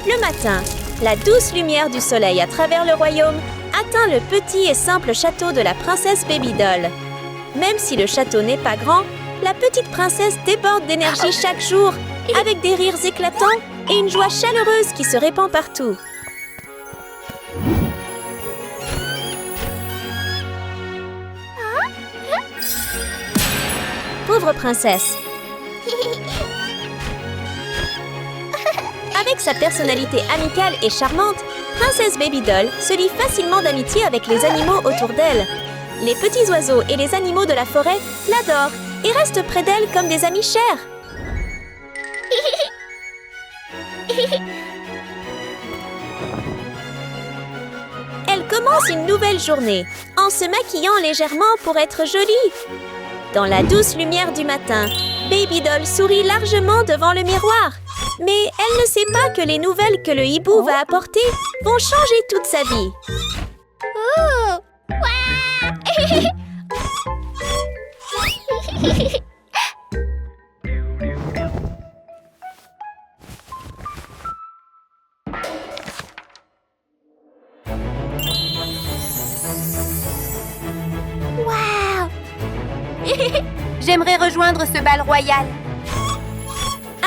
Le matin, la douce lumière du soleil à travers le royaume atteint le petit et simple château de la princesse Babydoll. Même si le château n'est pas grand, la petite princesse déborde d'énergie chaque jour, avec des rires éclatants et une joie chaleureuse qui se répand partout. Pauvre princesse. Avec sa personnalité amicale et charmante, Princesse Babydoll se lie facilement d'amitié avec les animaux autour d'elle. Les petits oiseaux et les animaux de la forêt l'adorent et restent près d'elle comme des amis chers. Elle commence une nouvelle journée en se maquillant légèrement pour être jolie. Dans la douce lumière du matin, Babydoll sourit largement devant le miroir. Mais elle ne sait pas que les nouvelles que le hibou va apporter vont changer toute sa vie. J'aimerais rejoindre ce bal royal.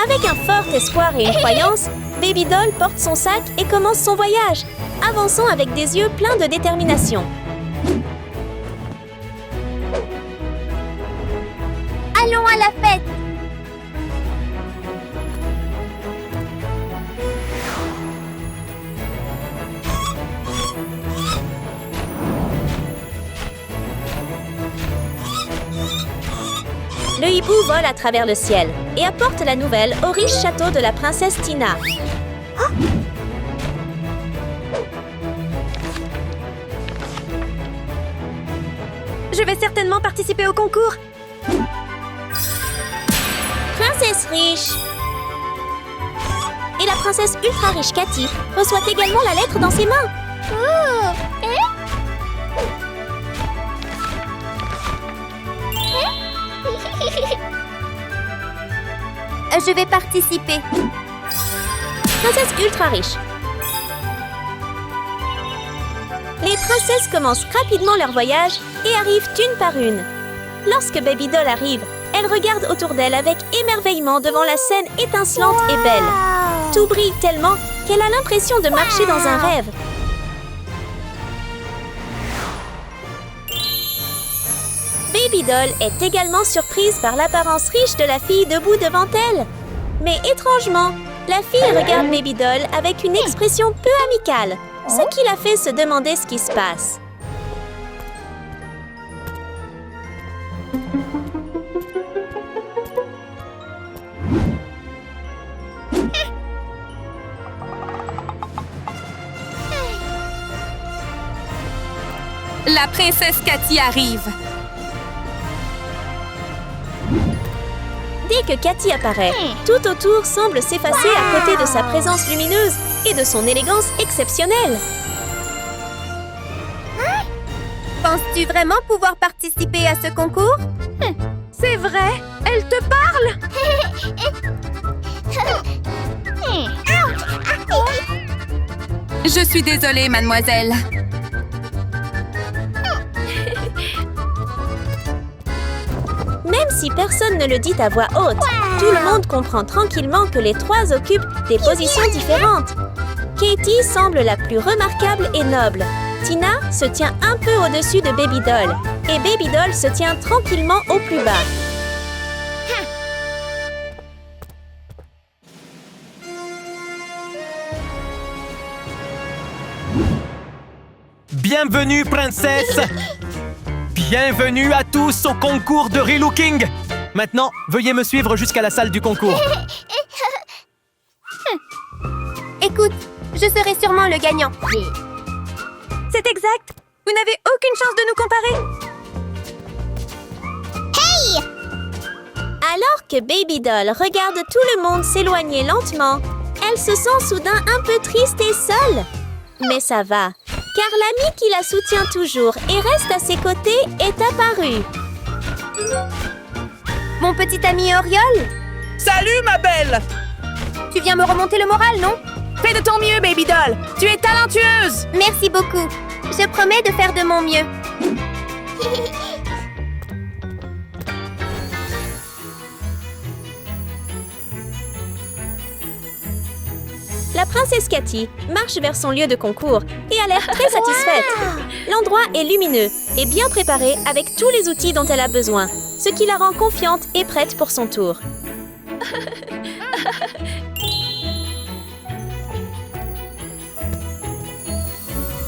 Avec un fort espoir et une croyance, Babydoll porte son sac et commence son voyage, avançant avec des yeux pleins de détermination. Allons à la fête. Le hibou vole à travers le ciel et apporte la nouvelle au riche château de la princesse Tina. Je vais certainement participer au concours. Princesse riche! Et la princesse ultra riche Cathy reçoit également la lettre dans ses mains. Je vais participer. Princesse ultra riche. Les princesses commencent rapidement leur voyage et arrivent une par une. Lorsque Babydoll arrive, elle regarde autour d'elle avec émerveillement devant la scène étincelante et belle. Tout brille tellement qu'elle a l'impression de marcher dans un rêve. Babydoll est également surprise par l'apparence riche de la fille debout devant elle. Mais étrangement, la fille regarde Babydoll avec une expression peu amicale, ce qui la fait se demander ce qui se passe. La princesse Cathy arrive. Dès que Cathy apparaît, tout autour semble s'effacer à côté de sa présence lumineuse et de son élégance exceptionnelle. Penses-tu vraiment pouvoir participer à ce concours? C'est vrai, elle te parle. Je suis désolée, mademoiselle. Même si personne ne le dit à voix haute, tout le monde comprend tranquillement que les trois occupent des positions différentes. Katie semble la plus remarquable et noble. Tina se tient un peu au-dessus de Babydoll et Babydoll se tient tranquillement au plus bas. Bienvenue, princesse! Bienvenue à tous au concours de relooking! Maintenant, veuillez me suivre jusqu'à la salle du concours. Écoute, je serai sûrement le gagnant. C'est exact. Vous n'avez aucune chance de nous comparer. Alors que Babydoll regarde tout le monde s'éloigner lentement, elle se sent soudain un peu triste et seule. Mais ça va, car l'ami qui la soutient toujours et reste à ses côtés est apparu. Mon petit ami Oriole? Salut, ma belle! Tu viens me remonter le moral, non? Fais de ton mieux, Baby Doll. Tu es talentueuse. Merci beaucoup. Je promets de faire de mon mieux. La princesse Cathy marche vers son lieu de concours et a l'air très satisfaite. L'endroit est lumineux et bien préparé avec tous les outils dont elle a besoin, ce qui la rend confiante et prête pour son tour.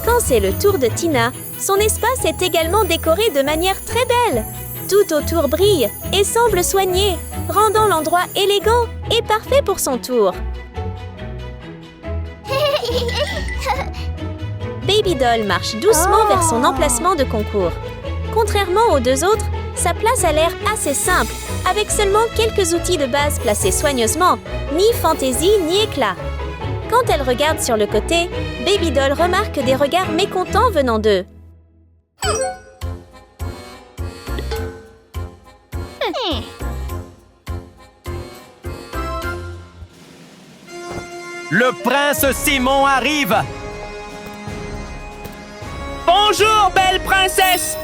Quand c'est le tour de Tina, son espace est également décoré de manière très belle. Tout autour brille et semble soigné, rendant l'endroit élégant et parfait pour son tour. Baby Doll marche doucement vers son emplacement de concours. Contrairement aux deux autres, sa place a l'air assez simple, avec seulement quelques outils de base placés soigneusement, ni fantaisie ni éclat. Quand elle regarde sur le côté, Baby Doll remarque des regards mécontents venant d'eux. Le prince Simon arrive! Bonjour, belle princesse.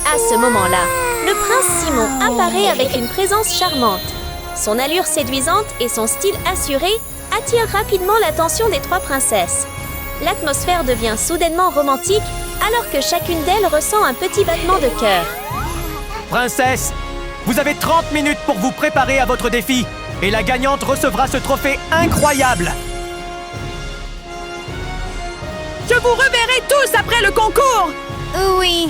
À ce moment-là, le prince Simon apparaît avec une présence charmante. Son allure séduisante et son style assuré attirent rapidement l'attention des trois princesses. L'atmosphère devient soudainement romantique alors que chacune d'elles ressent un petit battement de cœur. Princesse, vous avez 30 minutes pour vous préparer à votre défi et la gagnante recevra ce trophée incroyable. Je vous reverrai tous après le concours. Oui.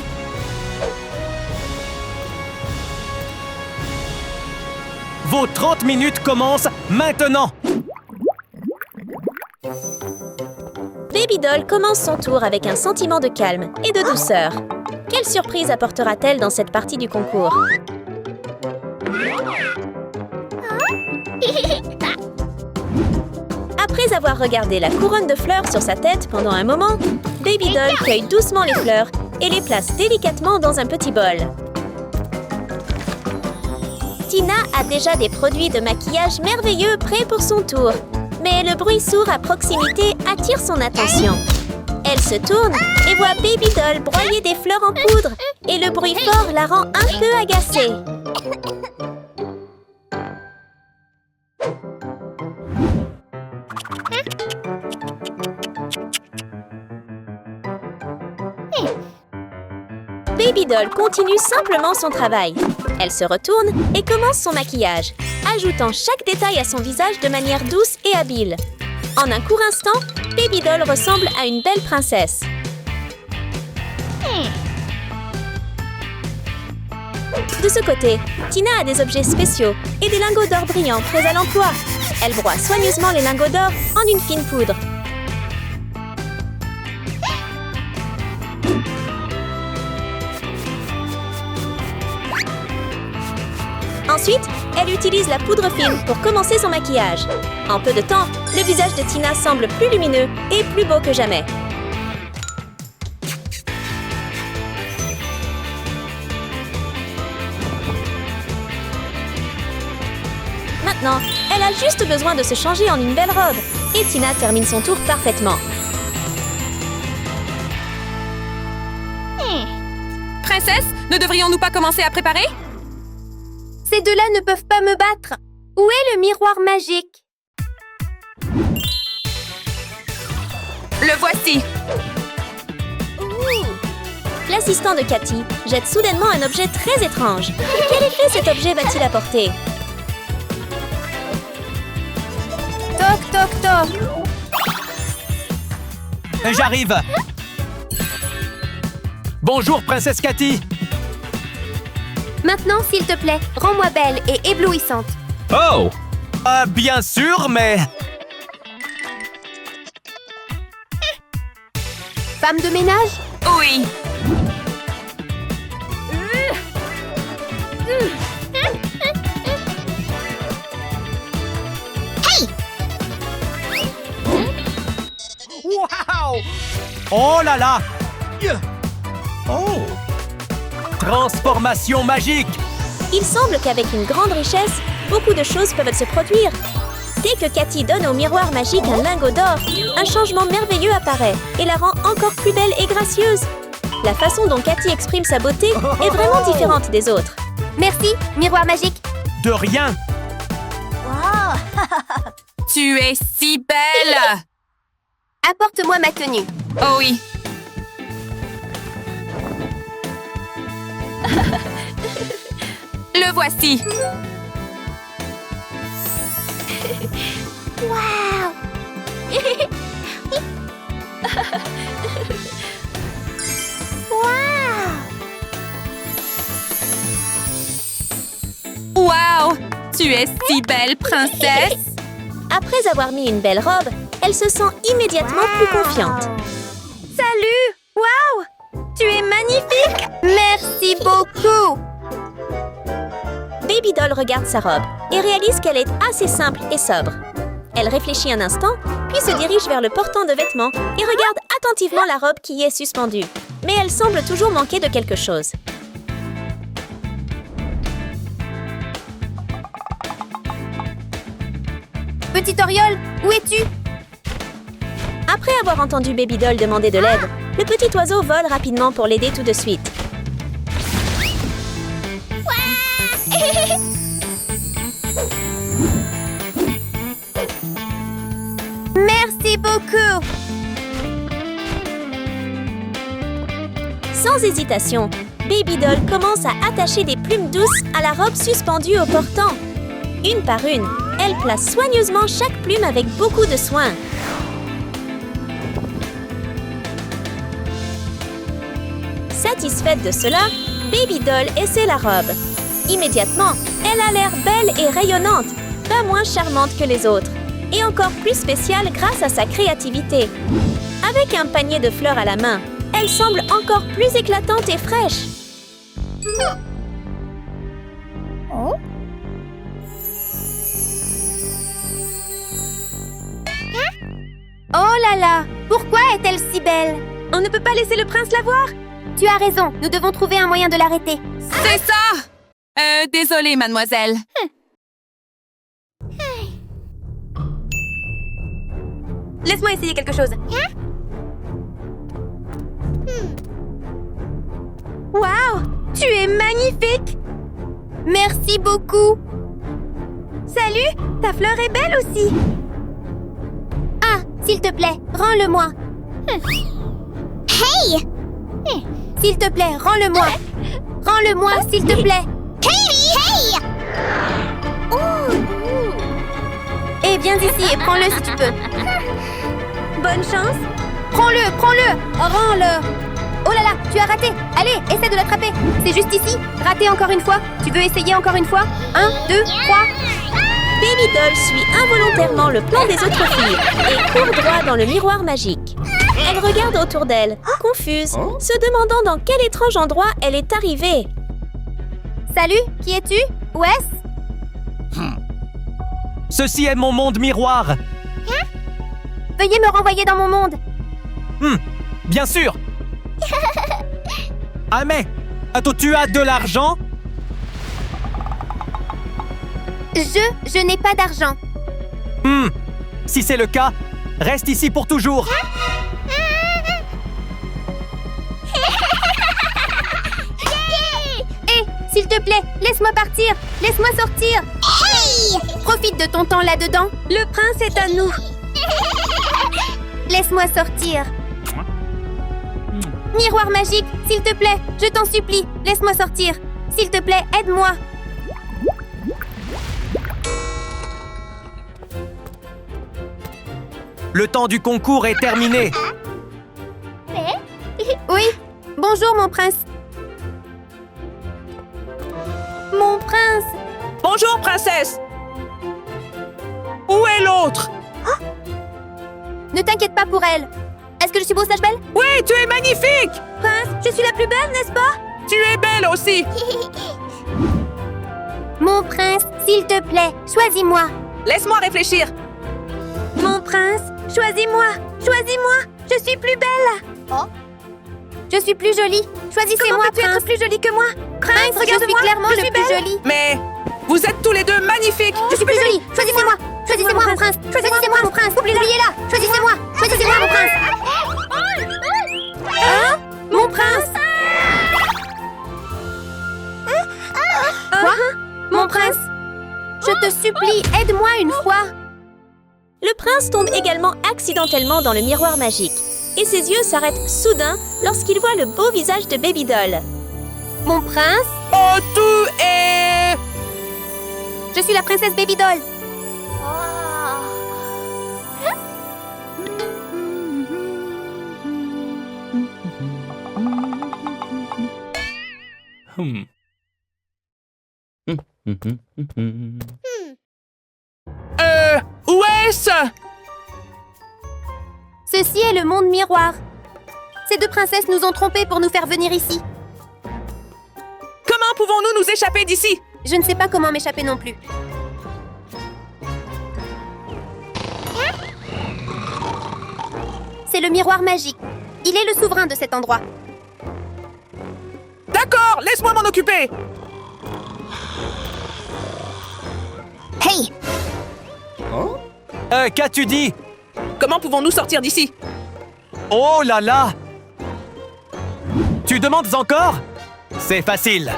Vos 30 minutes commencent maintenant. Baby Doll commence son tour avec un sentiment de calme et de douceur. Quelle surprise apportera-t-elle dans cette partie du concours? Après avoir regardé la couronne de fleurs sur sa tête pendant un moment, Baby Doll cueille doucement les fleurs et les place délicatement dans un petit bol. Tina a déjà des produits de maquillage merveilleux prêts pour son tour, mais le bruit sourd à proximité attire son attention. Elle se tourne et voit Baby Doll broyer des fleurs en poudre, et le bruit fort la rend un peu agacée. Baby Doll continue simplement son travail. Elle se retourne et commence son maquillage, ajoutant chaque détail à son visage de manière douce et habile. En un court instant, Baby Doll ressemble à une belle princesse. De ce côté, Tina a des objets spéciaux et des lingots d'or brillants prêts à l'emploi. Elle broie soigneusement les lingots d'or en une fine poudre. Ensuite, elle utilise la poudre fine pour commencer son maquillage. En peu de temps, le visage de Tina semble plus lumineux et plus beau que jamais. Maintenant, elle a juste besoin de se changer en une belle robe. Et Tina termine son tour parfaitement. Princesse, ne devrions-nous pas commencer à préparer? Ces deux-là ne peuvent pas me battre. Où est le miroir magique? Le voici. L'assistant de Cathy jette soudainement un objet très étrange. Quel effet cet objet va-t-il apporter? Toc, toc, toc. J'arrive. Bonjour, princesse Cathy. Maintenant, s'il te plaît, rends-moi belle et éblouissante. Oh! Bien sûr, mais... Femme de ménage? Oui. Wow! Oh là là! Oh! Transformation magique! Il semble qu'avec une grande richesse, beaucoup de choses peuvent se produire. Dès que Cathy donne au miroir magique un lingot d'or, un changement merveilleux apparaît et la rend encore plus belle et gracieuse. La façon dont Cathy exprime sa beauté est vraiment différente des autres. Merci, miroir magique. De rien! Tu es si belle! Apporte-moi ma tenue. Oh oui. Le voici. Waouh! Wow! Tu es si belle, princesse! Après avoir mis une belle robe, elle se sent immédiatement plus confiante. Salut! Waouh! Tu es magnifique! Merci beaucoup! Baby Doll regarde sa robe et réalise qu'elle est assez simple et sobre. Elle réfléchit un instant, puis se dirige vers le portant de vêtements et regarde attentivement la robe qui y est suspendue. Mais elle semble toujours manquer de quelque chose. Petit Oriole, où es-tu? Après avoir entendu Baby Doll demander de l'aide, le petit oiseau vole rapidement pour l'aider tout de suite. Merci beaucoup! Sans hésitation, Baby Doll commence à attacher des plumes douces à la robe suspendue au portant. Une par une, elle place soigneusement chaque plume avec beaucoup de soin. Satisfaite de cela, Baby Doll essaie la robe. Immédiatement, elle a l'air belle et rayonnante, pas moins charmante que les autres, et encore plus spéciale grâce à sa créativité. Avec un panier de fleurs à la main, elle semble encore plus éclatante et fraîche. Oh là là! Pourquoi est-elle si belle? On ne peut pas laisser le prince la voir! Tu as raison, nous devons trouver un moyen de l'arrêter. C'est ça! Désolée, mademoiselle. Laisse-moi essayer quelque chose. Waouh! Tu es magnifique! Merci beaucoup! Salut! Ta fleur est belle aussi! Ah, s'il te plaît, rends-le-moi. Hey! S'il te plaît, rends-le-moi. Rends-le-moi, s'il te plaît. Hey! Eh, viens ici et prends-le si tu peux. Bonne chance! Prends-le, prends-le, rends-le. Oh là là, tu as raté. Allez, essaie de l'attraper. C'est juste ici. Raté encore une fois. Tu veux essayer encore une fois? 1, 2, 3. Baby Doll suit involontairement le plan des autres filles et court droit dans le miroir magique. Elle regarde autour d'elle, confuse, se demandant dans quel étrange endroit elle est arrivée. Salut, qui es-tu? Wes? Ceci est mon monde miroir. Veuillez me renvoyer dans mon monde. Bien sûr. Ah mais, attends, tu as de l'argent? Je n'ai pas d'argent. Si c'est le cas, reste ici pour toujours. Hé, s'il te plaît, laisse-moi partir. Laisse-moi sortir. Hey! Profite de ton temps là-dedans. Le prince est à nous! Laisse-moi sortir. Miroir magique, s'il te plaît, je t'en supplie, laisse-moi sortir. S'il te plaît, aide-moi. Le temps du concours est terminé. Oui, bonjour mon prince. Mon prince. Bonjour, princesse! Où est l'autre? Ne t'inquiète pas pour elle. Est-ce que je suis beau sage belle? Oui, tu es magnifique! Prince, je suis la plus belle, n'est-ce pas? Tu es belle aussi! Mon prince, s'il te plaît, choisis-moi. Laisse-moi réfléchir. Mon prince, choisis-moi! Choisis-moi! Je suis plus belle! Je suis plus jolie. Choisissez-moi, Comment peux-tu prince. être plus jolie que moi? Prince, je suis regarde-moi, clairement je le suis plus belle. joli. Mais vous êtes tous les deux magnifiques. Je suis plus jolie. Choisissez-moi. Choisissez-moi, mon prince. Choisissez-moi, mon prince. Oubliez-la. Choisissez-moi. Choisissez-moi, mon prince. Hein? Mon prince. Quoi? Mon prince. Je te supplie, aide-moi une fois. Le prince tombe également accidentellement dans le miroir magique. Et ses yeux s'arrêtent soudain lorsqu'il voit le beau visage de Baby Doll. Mon prince. Oh, tout est... Je suis la princesse Baby Doll. Où est-ce? Ceci est le monde miroir. Ces deux princesses nous ont trompés pour nous faire venir ici. Comment pouvons-nous nous échapper d'ici? Je ne sais pas comment m'échapper non plus. C'est le miroir magique. Il est le souverain de cet endroit. D'accord, laisse-moi m'en occuper. Hey! Qu'as-tu dit? Comment pouvons-nous sortir d'ici? Oh là là! Tu demandes encore? C'est facile.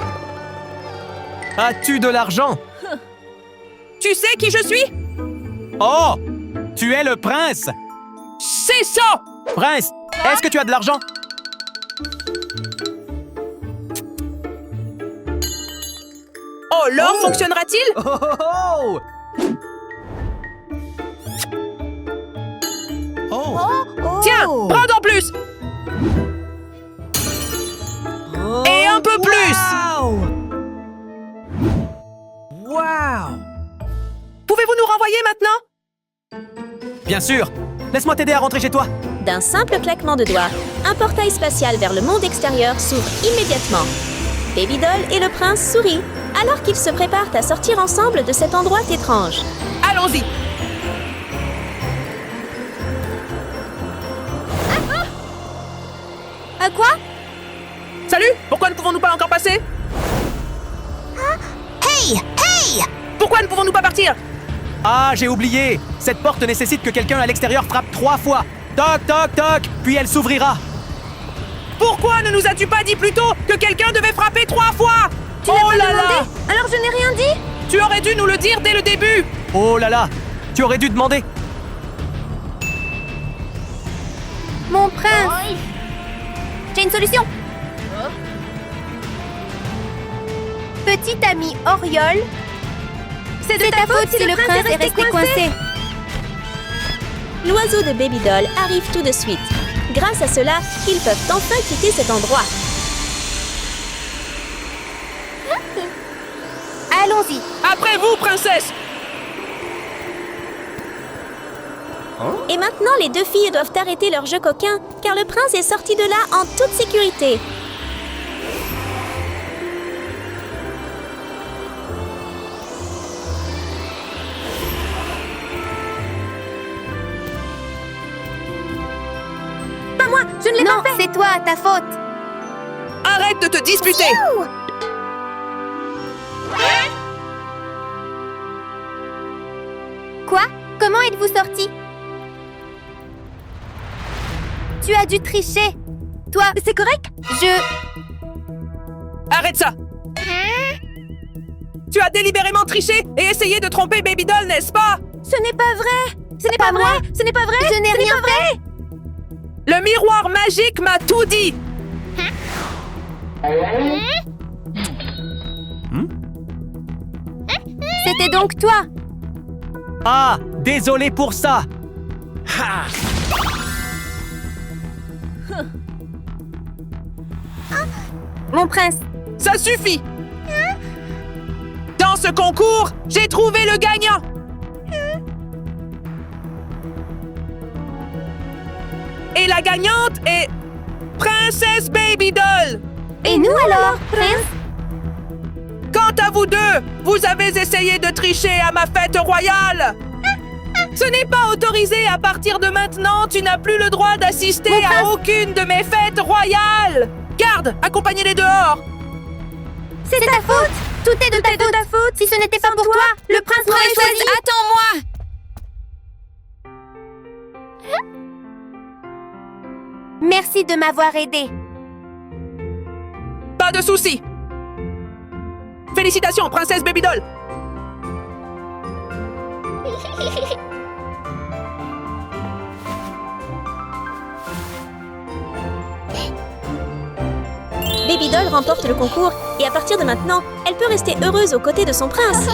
As-tu de l'argent? Tu sais qui je suis? Oh! Tu es le prince! C'est ça! Prince, est-ce que tu as de l'argent? Oh, l'or fonctionnera-t-il? Oh, oh, oh! Oh! Tiens, prends en plus! Et un peu plus! Wow! Pouvez-vous nous renvoyer maintenant? Bien sûr! Laisse-moi t'aider à rentrer chez toi! D'un simple claquement de doigts, un portail spatial vers le monde extérieur s'ouvre immédiatement. Baby Doll et le prince sourient alors qu'ils se préparent à sortir ensemble de cet endroit étrange. Allons-y! À quoi? Salut! Pourquoi ne pouvons-nous pas encore passer? Hey! Hey! Pourquoi ne pouvons-nous pas partir? Ah, j'ai oublié! Cette porte nécessite que quelqu'un à l'extérieur frappe 3 fois. Toc, toc, toc! Puis elle s'ouvrira. Pourquoi ne nous as-tu pas dit plus tôt que quelqu'un devait frapper 3 fois? Tu n'as Oh pas là demandé? là! Alors je n'ai rien dit? Tu aurais dû nous le dire dès le début! Oh là là! Tu aurais dû demander. Mon prince! J'ai une solution! Petit ami Oriole, c'est de ta faute si le prince est resté coincé. L'oiseau de Baby Doll arrive tout de suite. Grâce à cela, ils peuvent enfin quitter cet endroit. Allons-y. Après vous, princesse! Et maintenant, les deux filles doivent arrêter leur jeu coquin, car le prince est sorti de là en toute sécurité. Pas moi, je ne l'ai pas fait. C'est toi, ta faute. Arrête de te disputer! Quoi? Comment êtes-vous sorti? Tu as dû tricher. Toi, c'est correct? Arrête ça! Tu as délibérément triché et essayé de tromper Baby Doll, n'est-ce pas? Ce n'est pas vrai. Ce n'est pas vrai. Ce n'est pas vrai. Je n'ai rien fait. Le miroir magique m'a tout dit! C'était donc toi. Ah! Désolé pour ça! Ha! Mon prince. Ça suffit! Dans ce concours, j'ai trouvé le gagnant! Et la gagnante est... Princesse Baby Doll! Et nous alors, prince? Quant à vous deux, vous avez essayé de tricher à ma fête royale! Ce n'est pas autorisé à partir de maintenant. Tu n'as plus le droit d'assister Mon à prince. aucune de mes fêtes royales. Garde, accompagnez-les dehors. C'est ta faute. Tout est de ta faute. Si ce n'était pas pour toi, le prince m'aurait choisi. Attends-moi! Merci de m'avoir aidé. Pas de souci. Félicitations, princesse Babydoll. Babydoll remporte le concours et à partir de maintenant, elle peut rester heureuse aux côtés de son prince.